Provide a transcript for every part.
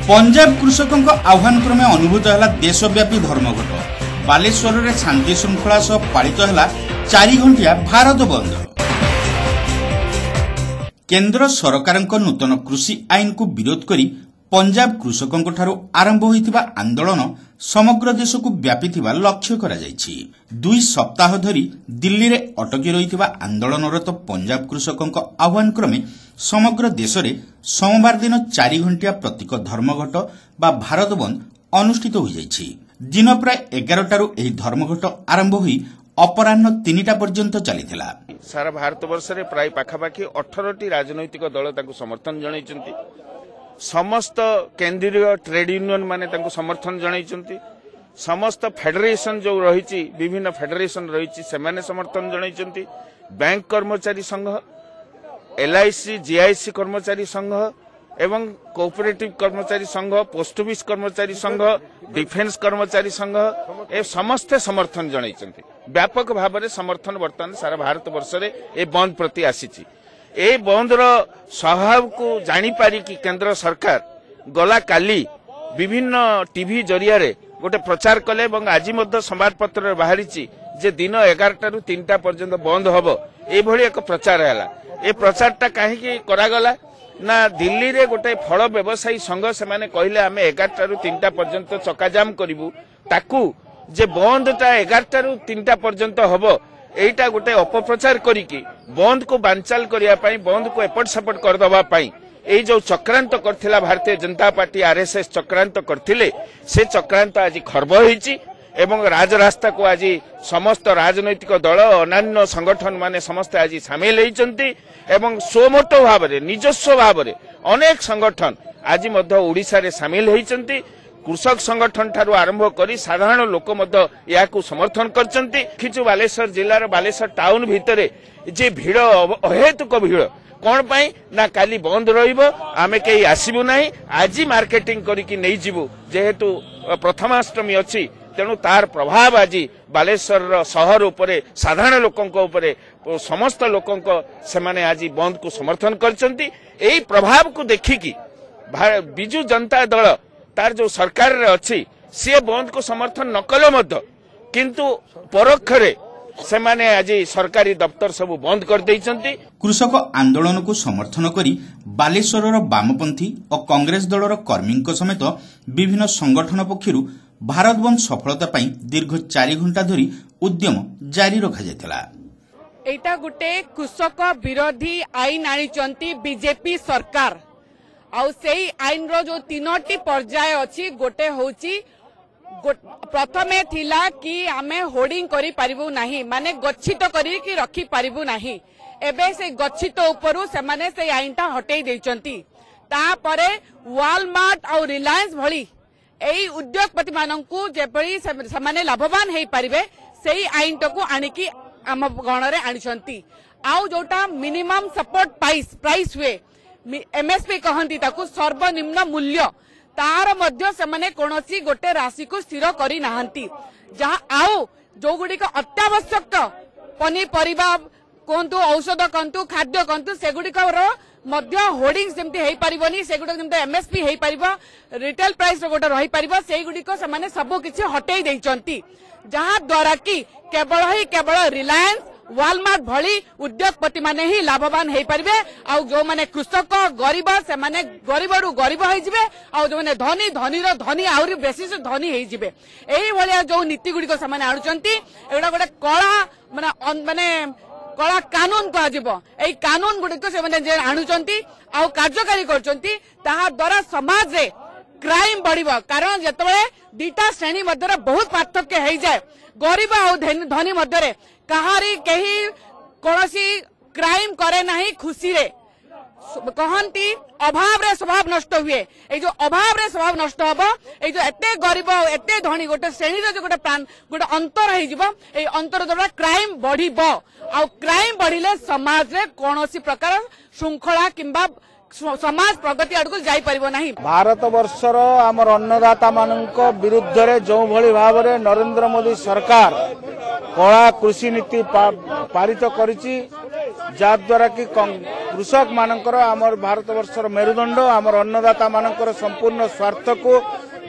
पंजाब कृषकों आह्वान क्रमे अनुभूत है देशव्यापी धर्मघट। बालेश्वर में शांति श्रृंखला सह पालित है 4 घंटिया भारत बंद। केंद्र सरकार नूतन कृषि आईन को विरोध करी पंजाब कृषकों ठारू आरंभ होइतिबा आंदोलन समग्र देश को व्यापी लक्ष्य करा जायछि। 2 सप्ताह धरी दिल्ली रे अटकी रहितिबा आंदोलनरत पंजाब कृषकों आह्वान क्रमे समग्र देश में सोमवार दिन 4 घंटिया प्रतीक धर्मघट बा भारत बंद अनुष्ठित हो जायछि। दिन प्राय 11 टारू एही धर्मघट आरंभ होई अपराह्न 3टा पर्यंत चलीथिला। सारा भारत वर्ष रे प्राय पाखापाखि 18टी राजनैतिक दल ताकू समर्थन जणाइछन्ति। समस्त केंद्रीय ट्रेड यूनियन माने ताकू समर्थन जणाइछन्ति। समस्त फेडरेशन जो रहिछि विभिन्न फेडरेशन रहिछि से माने समर्थन जणाइछन्ति। बैंक कर्मचारी संघ, LIC GIC कर्मचारी संघ एवं कोऑपरेटिव कर्मचारी संघ, पोस्ट ऑफिस कर्मचारी संघ, डिफेन्स कर्मचारी संघ ए समस्ते समर्थन जणाइछन्ति। व्यापक भाव में समर्थन वर्तमान सारा भारत वर्ष रे ए बंद प्रति आसीछि। ए बंदर स्वभाव को जानी पारी कि केंद्र सरकार गला काली विभिन्न टीवी जरिया रे गोटे प्रचार कले एवं आज मध्य संवाद पत्र बाहरी जे दिन 11 रू 3टा पर्यंत बंद हबो ए भली एक प्रचार हैला। ए प्रचारटा काहे करागला ना दिल्ली रे गोटे फल व्यवसायी संघ से माने कहले आमे 11 रू 3टा पर्यंत चकाजाम करिवु ताकू जे बंदटा 11 रू 3टा पर्यंत हबो एटा गोटे अपप्रचार करिकी बंद को बानचाल करिया पई बंद को एपट सपट कर दबा पई ए जो चक्रांत करथिला भारतीय जनता पार्टी RSS चक्रांत करथिले से चक्रांत आज खर्ब होईची एवं राजरास्ता को आज समस्त राजनैतिक दल अन्य संगठन माने समस्त आज शामिल होईचंती एवं सोमोटो भाव रे निजस्व भाव रे अनेक संगठन आज मध्य ओडिसा रे शामिल होईचंती। कृषक संगठन ठारू आरंभ करी साधारण लोक मध्य याकू समर्थन करचंती। खिचु बालेश्वर जिल्लार बालेश्वर टाउन भितरे जे भीड़ अहेतुक भीड़ कोन पई ना काली बंद रहिबो आमे केही आसीबु नाही आज मार्केटिंग करिकि नै जिवु जेहेतु प्रथमाष्टमी अछि तेणु तार प्रभाव आज बालेश्वर शहर उपरे साधारण लोकंक उपरे समस्त लोकंक से माने आज बंद को समर्थन करचंती। एही प्रभाव को देखिकी बिजू जनता दल तार जो सरकार रे अछि से बंद को समर्थन न कले मध्य किंतु परोक्षरे से माने आज सरकारी दफ्तर सब बंद कर दैछंती। कृषक आंदोलन को समर्थन करी बालेश्वर वामपंथी और कांग्रेस दलर कर्मी समेत विभिन्न संगठन पक्षरु भारत बंद सफलता पाई दीर्घ 4 घंटा धरी उद्यम जारी रखा जायतिला। एटा गुटे कृषक विरोधी आईन आनिचंती बीजेपी सरकार आउ सेही आईन रो जो 3टी पर्याय अछि गोटे होची प्रथमे थिला कि आमे होर्डिंग करी परिबु नाही माने गच्छित करी कि रखी परिबु नाही एबे से गच्छित उपरु से माने से आईनटा हटेई देचंती। ता परे वॉलमार्ट और रिलायंस भली एई उद्योगपति माननकु जेपरी समाने लाभवान हेई परिबे सेही आईनटा को आनिकी आम गणरे आनिचंती। आउ जोटा मिनिमम सपोर्ट प्राइस हुए MSP कहंती ताकू सर्वनिम्न मूल्य तार मध्य से कोनोसी गोटे राशि को स्थिर करी नाहंती जहाँ आउ जो गुडी अत्यावश्यक पनीपरिबा कोंतु औषध कंतु खाद्य कंतु सेगुडी मध्य होर्डिंग सेमती हेई परिबनी सेगुडी जेमते MSP हेई परिबो रिटेल प्राइस रो गोटे रही परिबो सेगुडी को से सब किछि हटेई देइचंती जहाँ द्वारा कि केवल रिलायंस वॉलमार्ट भली उद्योगपति माने ही लाभवान हेई परिबे आउ जो माने कृषक गरीब से माने गरीबरू गरीब होई जिवे आउ जो माने धनी धनीर धनी आउरी बेसी से धनी हेई जिवे। एही भलिया जो नीति गुडी को से माने आनुचंती एडा गोटे कला माने कला कानून को आजिबो एही कानून गुडी को से माने जे आनुचंती आउ कार्यकारी करचंती ताहा द्वारा समाज रे क्राइम बढ़िबो कारण जेतबे दीटा श्रेणी मध्य बहुत पार्थक्य हेई जाय गरीब आउ धनी मध्य कहारी कहीं कोनोसी क्राइम करे नहीं खुशी रे कहंती अभाव रे स्वभाव नष्ट हुए ए जो अभाव रे स्वभाव नष्ट हबो ए जो एते गरीब एते धनी गोटे श्रेणी रे जो गोटे प्राण गोटे अंतर हेई जिवो ए अंतर द्वारा क्राइम बढ़िबो आ क्राइम बढ़िले समाज रे कोनोसी प्रकार श्रृंखला किंबा समाज प्रगति आडको जाई परिबो नाही। भारत वर्षर आमर अन्नदाता मानक विरुद्ध रे जो भली भाव रे नरेंद्र मोदी सरकार कड़ा कृषि नीति पारित करिछि ଯାଦ୍ୱାରା କି କୃଷକ ମାନଙ୍କର ଆମର ଭାରତବର୍ଷର ମେରୁଦଣ୍ଡ ଆମର ଅନ୍ନଦାତା ମାନଙ୍କର ସମ୍ପୂର୍ଣ୍ଣ ସ୍ୱାର୍ଥକୁ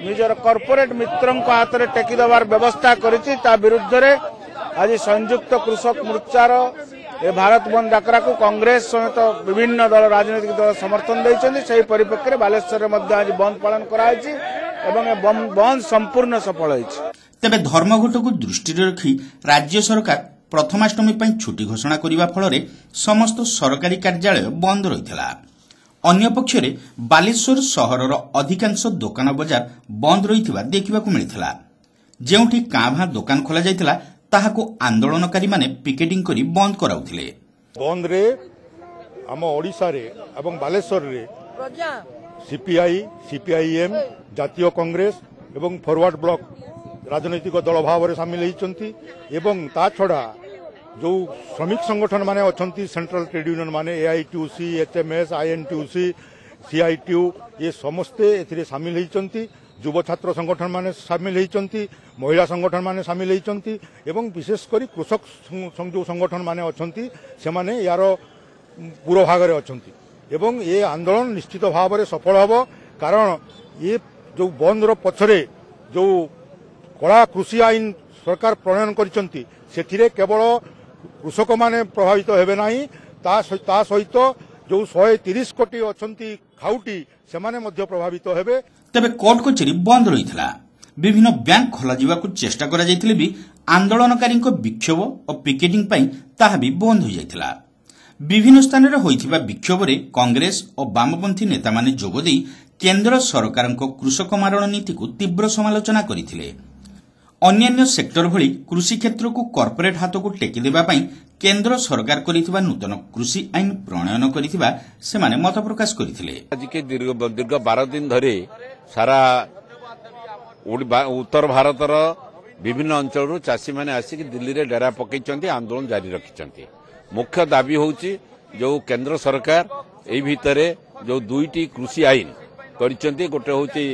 ନିଜର କର୍ପୋରେଟ ମିତ୍ରଙ୍କ ହାତରେ ଟେକି ଦେବାର ବ୍ୟବସ୍ଥା କରିଛି। ତା ବିରୁଦ୍ଧରେ ଆଜି ସଂଯୁକ୍ତ କୃଷକ ମୋର୍ଚ୍ଚାର ଏ ଭାରତ ବନ୍ଦ ଡାକରାକୁ କଂଗ୍ରେସ ସହିତ ବିଭିନ୍ନ ଦଳ ରାଜନୈତିକ ଦଳ ସମର୍ଥନ ଦେଇଛନ୍ତି। ସେହି ପରିପ୍ରେକ୍ଷୀରେ ବାଲେଶ୍ୱରରେ ମଧ୍ୟ ଆଜି ବନ୍ଦ ପାଳନ କରାଯାଇଛି ଏବଂ ଏ ବନ୍ଦ ସମ୍ପୂର୍ଣ୍ଣ ସଫଳ ହୋଇଛି। ତେବେ ଧର୍ମଘଟକୁ ଦୃଷ୍ଟିରେ ରଖି ରାଜ୍ୟ ସରକାର ପ୍ରଥମାଷ୍ଟମୀ ପାଇଁ ଛୁଟି ଘୋଷଣା କରିବା ଫଳରେ ସମସ୍ତ ସରକାରୀ କାର୍ଯ୍ୟାଳୟ ବନ୍ଦ ରହିଥିଲା। ଅନ୍ୟପକ୍ଷରେ ବାଲେଶ୍ୱର ସହରର ଅଧିକାଂଶ ଦୋକାନ ବଜାର ବନ୍ଦ ରହିଥିବା ଦେଖିବାକୁ ମିଳିଥିଲା। ଯେଉଁଠି କାଁ ଭାଁ ଦୋକାନ ଖୋଲାଯାଇଥିଲା ତାହାକୁ ଆନ୍ଦୋଳନକାରୀମାନେ ପିକେଟିଂ କରି ବନ୍ଦ କରାଉଥିଲେ। ବନ୍ଦରେ ଆମ ଓଡ଼ିଶାରେ ଏବଂ ବାଲେଶ୍ୱରରେ ସିପିଆଇ, ସିପିଆଇଏମ୍, ଜାତୀୟ କଂଗ୍ରେସ ଏବଂ ଫରୱାର୍ଡ ବ୍ଲକ ରାଜନୈତିକ ଦଳ ଭାବରେ ସାମିଲ ହୋଇଛନ୍ତି ଏବଂ ତା ଛଡ଼ା ଯେଉଁ ଶ୍ରମିକ ସଂଗଠନ ମାନେ ଅଛନ୍ତି ସେଣ୍ଟ୍ରାଲ ଟ୍ରେଡ୍ ୟୁନିୟନ ମାନେ ଏଆଇଟିୟୁସି, ଏଚ୍ଏମ୍ଏସ୍, ଆଇଏନ୍ଟିୟୁସି, ସିଆଇଟିୟୁ ଏ ସମସ୍ତେ ଏଥିରେ ସାମିଲ ହୋଇଛନ୍ତି। ଯୁବ ଛାତ୍ର ସଂଗଠନ ମାନେ ସାମିଲ ହୋଇଛନ୍ତି, ମହିଳା ସଂଗଠନ ମାନେ ସାମିଲ ହୋଇଛନ୍ତି ଏବଂ ବିଶେଷ କରି କୃଷକ ଯେଉଁ ସଂଗଠନ ମାନେ ଅଛନ୍ତି ସେମାନେ ୟାର ପୂର୍ବ ଭାଗରେ ଅଛନ୍ତି ଏବଂ ଏ ଆନ୍ଦୋଳନ ନିଶ୍ଚିତ ଭାବରେ ସଫଳ ହେବ। କାରଣ ଏ ଯେଉଁ ବନ୍ଦର ପଛରେ ଯେଉଁ କଳା କୃଷି ଆଇନ ସରକାର ପ୍ରଣୟନ କରିଛନ୍ତି ସେଥିରେ କେବଳ କୃଷକମାନେ ପ୍ରଭାବିତ ହେବେ ନାହିଁ, ତା ସହିତ ଯେଉଁ 130 କୋଟି ଅଛନ୍ତି ଖାଉଟି ସେମାନେ ମଧ୍ୟ ପ୍ରଭାବିତ ହେବେ। ତେବେ କୋର୍ଟ କଚେରୀ ବନ୍ଦ ରହିଥିଲା। ବିଭିନ୍ନ ବ୍ୟାଙ୍କ ଖୋଲାଯିବାକୁ ଚେଷ୍ଟା କରାଯାଇଥିଲେ ବି ଆନ୍ଦୋଳନକାରୀଙ୍କ ବିକ୍ଷୋଭ ଓ ପିକେଟିଂ ପାଇଁ ତାହା ବି ବନ୍ଦ ହୋଇଯାଇଥିଲା। ବିଭିନ୍ନ ସ୍ଥାନରେ ହୋଇଥିବା ବିକ୍ଷୋଭରେ କଂଗ୍ରେସ ଓ ବାମପନ୍ଥୀ ନେତାମାନେ ଯୋଗଦେଇ କେନ୍ଦ୍ର ସରକାରଙ୍କ କୃଷକ ମାରଣ ନୀତିକୁ ତୀବ୍ର ସମାଲୋଚନା କରିଥିଲେ। ଅନ୍ୟାନ୍ୟ ସେକ୍ଟର ଭଳି କୃଷି କ୍ଷେତ୍ରକୁ କର୍ପୋରେଟ ହାତକୁ ଟେକି ଦେବା ପାଇଁ କେନ୍ଦ୍ର ସରକାର କରିଥିବା ନୂତନ କୃଷି ଆଇନ ପ୍ରଣୟନ କରିଥିବା ସେମାନେ ମତ ପ୍ରକାଶ କରିଥିଲେ। ଆଜିକି ଦୀର୍ଘ 12 ଦିନ ଧରି ସାରା ଉତ୍ତର ଭାରତର ବିଭିନ୍ନ ଅଞ୍ଚଳରୁ ଚାଷୀମାନେ ଆସିକି ଦିଲ୍ଲୀରେ ଡେରା ପକାଇଛନ୍ତି, ଆନ୍ଦୋଳନ ଜାରି ରଖିଛନ୍ତି। ମୁଖ୍ୟ ଦାବି ହେଉଛି ଯେଉଁ କେନ୍ଦ୍ର ସରକାର ଏହି ଭିତରେ ଯେଉଁ 2ଟି କୃଷି ଆଇନ କରିଛନ୍ତି, ଗୋଟେ ହେଉଛି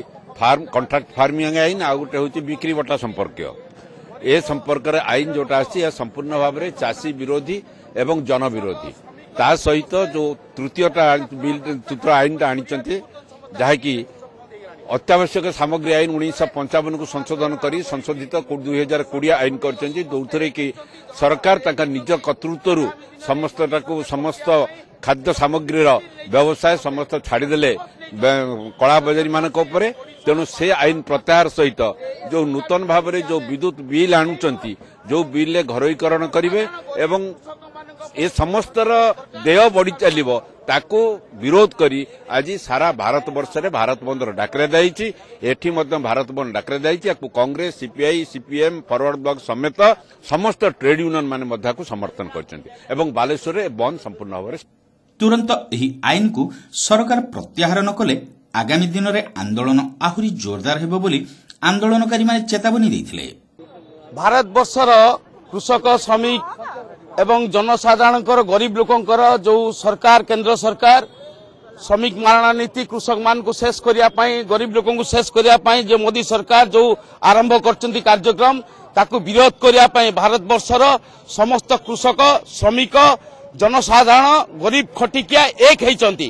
କଣ୍ଟ୍ରାକ୍ଟ ଫାର୍ମିଂ ଆଇନ ଆଉ ଗୋଟେ ହେଉଛି ବିକ୍ରି ବଟା ସମ୍ପର୍କୀୟ। ଏ ସମ୍ପର୍କରେ ଆଇନ ଯୋଉଟା ଆସିଛି ଏହା ସମ୍ପୂର୍ଣ୍ଣ ଭାବରେ ଚାଷୀ ବିରୋଧୀ ଏବଂ ଜନ ବିରୋଧୀ। ତା ସହିତ ଯେଉଁ ତୃତୀୟ ଆଇନଟା ଆଣିଛନ୍ତି ଯାହାକି ଅତ୍ୟାବଶ୍ୟକ ସାମଗ୍ରୀ ଆଇନ 1955କୁ ସଂଶୋଧନ କରି ସଂଶୋଧିତ 2020 ଆଇନ କରିଛନ୍ତି, ଯେଉଁଥିରେ କି ସରକାର ତାଙ୍କ ନିଜ କର୍ତ୍ତୃତ୍ୱରୁ ସମସ୍ତ ଖାଦ୍ୟ ସାମଗ୍ରୀର ବ୍ୟବସାୟ ସମସ୍ତ ଛାଡ଼ିଦେଲେ କଳାବଜାରୀମାନଙ୍କ ଉପରେ। ତେଣୁ ସେ ଆଇନ ପ୍ରତ୍ୟାହାର ସହିତ ଯେଉଁ ନୂତନ ଭାବରେ ଯେଉଁ ବିଦ୍ୟୁତ ବିଲ୍ ଆଣୁଛନ୍ତି, ଯେଉଁ ବିଲ୍ରେ ଘରୋଇକରଣ କରିବେ ଏବଂ ଏ ସମସ୍ତର ଦେୟ ବଢ଼ି ଚାଲିବ, ତାକୁ ବିରୋଧ କରି ଆଜି ସାରା ଭାରତବର୍ଷରେ ଭାରତ ବନ୍ଦର ଡାକରା ଯାଇଛି। ଏଠି ମଧ୍ୟ ଭାରତ ବନ୍ଦ ଡାକରା ଯାଇଛି। ୟାକୁ Congress, CPI, CPM, forward block ସମେତ ସମସ୍ତ ଟ୍ରେଡ୍ ୟୁନିୟନ ମାନେ ମଧ୍ୟ ସମର୍ଥନ କରିଛନ୍ତି ଏବଂ ବାଲେଶ୍ୱରରେ ବନ୍ଦ ସମ୍ପୂର୍ଣ୍ଣ ଭାବରେ। ତୁରନ୍ତ ଏହି ଆଇନକୁ ସରକାର ପ୍ରତ୍ୟାହାର ନ କଲେ ଆଗାମୀ ଦିନରେ ଆନ୍ଦୋଳନ ଆହୁରି ଜୋରଦାର ହେବ ବୋଲି ଆନ୍ଦୋଳନକାରୀମାନେ ଚେତାବନୀ ଦେଇଥିଲେ। ଭାରତବର୍ଷର କୃଷକ, ଶ୍ରମିକ ଏବଂ ଜନସାଧାରଣଙ୍କର ଗରିବ ଲୋକଙ୍କର ଯେଉଁ ସରକାର କେନ୍ଦ୍ର ସରକାର ଶ୍ରମିକ ମାରଣା ନୀତି କୃଷକମାନଙ୍କୁ ଶେଷ କରିବା ପାଇଁ, ଗରିବ ଲୋକଙ୍କୁ ଶେଷ କରିବା ପାଇଁ ଯେ ମୋଦି ସରକାର ଯେଉଁ ଆରମ୍ଭ କରିଛନ୍ତି କାର୍ଯ୍ୟକ୍ରମ, ତାକୁ ବିରୋଧ କରିବା ପାଇଁ ଭାରତବର୍ଷର ସମସ୍ତ କୃଷକ, ଶ୍ରମିକ, ଜନସାଧାରଣ, ଗରିବ ଖଟିକିଆ ଏକ ହୋଇଛନ୍ତି।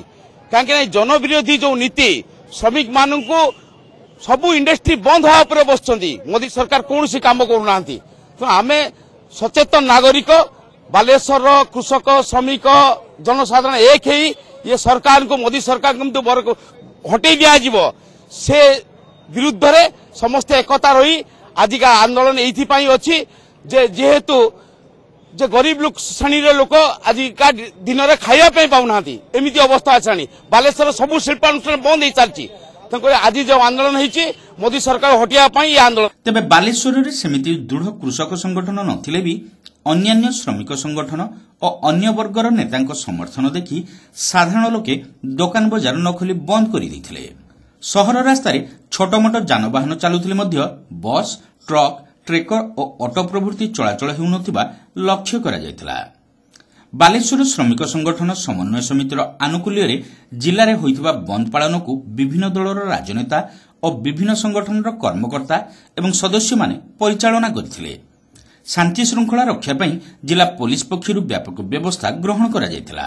କାହିଁକିନା ଜନବିରୋଧୀ ଯେଉଁ ନୀତି ଶ୍ରମିକ ମାନଙ୍କୁ ସବୁ ଇଣ୍ଡଷ୍ଟ୍ରି ବନ୍ଦ ହେବା ଉପରେ ବସୁଛନ୍ତି, ମୋଦି ସରକାର କୌଣସି କାମ କରୁନାହାନ୍ତି। ତେଣୁ ଆମେ ସଚେତନ ନାଗରିକ ବାଲେଶ୍ୱରର କୃଷକ, ଶ୍ରମିକ, ଜନସାଧାରଣ ଏକ ହେଇ ये सरकार को मोदी सरकार को हटई दिज्व से विरुद्ध समस्त एकता रही आज का आंदोलन ये अच्छी जेहेतु जे गरीब लोक श्रेणी लोक आज का दिन में खावाई पाऊना एमती अवस्था अच्छी बालेश्वर सबू शिल्पानुष्ठान बंद हो चलती आज जो आंदोलन होती मोदी सरकार हटाई ये आंदोलन तेबे बालेश्वर में सेमिति दृढ़ कृषक संगठन नथिले भी अन्यान्य श्रमिक संगठन और अन्य वर्गर नेतांक समर्थन देखि साधारण लोके दुकान बजार न खोली बंद कर देथिले। शहर रास्ता छोटमोट जानवाहन चलुथिले मध्य बस, ट्रक, ट्रेकर और ऑटो प्रभृति चलाचल हेउनथिबा लक्ष्य करा जायतिला। बालेश्वर श्रमिक संगठन समन्वय समितिर आनुकूल्य जिले में होइथिबा बंद पालन को विभिन्न दलर राजनेता और विभिन्न संगठनर कर्मकर्ता एवं सदस्य माने परिचालना करथिले। ଶାନ୍ତି ଶୃଙ୍ଖଳା ରକ୍ଷା ପାଇଁ ଜିଲ୍ଲା ପୋଲିସ ପକ୍ଷରୁ ବ୍ୟାପକ ବ୍ୟବସ୍ଥା ଗ୍ରହଣ କରାଯାଇଥିଲା।